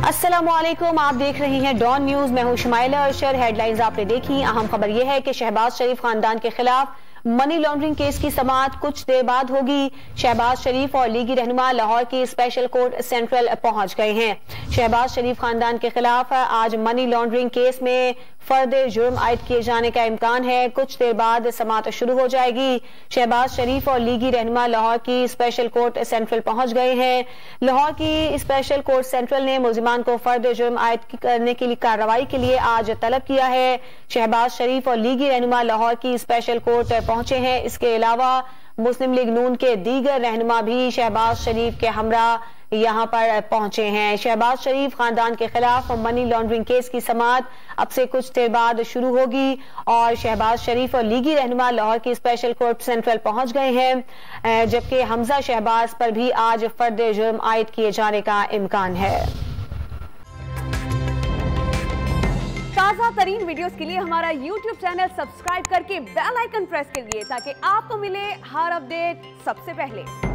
अस्सलामुअलैकुम, आप देख रहे हैं डॉन न्यूज। मैं हूं शुमाइला अरशर। हेडलाइंस आपने देखी। अहम खबर यह है कि शहबाज शरीफ खानदान के खिलाफ मनी लॉन्ड्रिंग केस की समाअत कुछ देर बाद होगी। शहबाज शरीफ और लीगी रहनुमा लाहौर की स्पेशल कोर्ट सेंट्रल पहुंच गए हैं। शहबाज शरीफ खानदान के खिलाफ आज मनी लॉन्ड्रिंग केस में फर्द जुर्म आयद किए जाने का इम्कान है। कुछ देर बाद समाअत शुरू हो जाएगी। शहबाज शरीफ और लीगी रहनुमा लाहौर की स्पेशल कोर्ट सेंट्रल पहुंच गए हैं। लाहौर की स्पेशल कोर्ट सेंट्रल ने मुल्जिमान को फर्द जुर्म आयद करने के लिए कार्रवाई के लिए आज तलब किया है। शहबाज शरीफ और लीगी रहनुमा लाहौर की स्पेशल कोर्ट पहुंचे हैं। इसके अलावा मुस्लिम लीग नून के दीगर रहनुमा भी शहबाज शरीफ के हमरा यहां पर पहुंचे हैं। शहबाज शरीफ खानदान के खिलाफ मनी लॉन्ड्रिंग केस की समाअत अब से कुछ देर बाद शुरू होगी और शहबाज शरीफ और लीगी रहनुमा लाहौर की स्पेशल कोर्ट सेंट्रल पहुंच गए हैं, जबकि हमजा शहबाज पर भी आज फर्द जुर्म आयद किए जाने का इम्कान है। ताज़ा तरीन वीडियोस के लिए हमारा YouTube चैनल सब्सक्राइब करके बेल आइकन प्रेस कीजिए ताकि आपको मिले हर अपडेट सबसे पहले।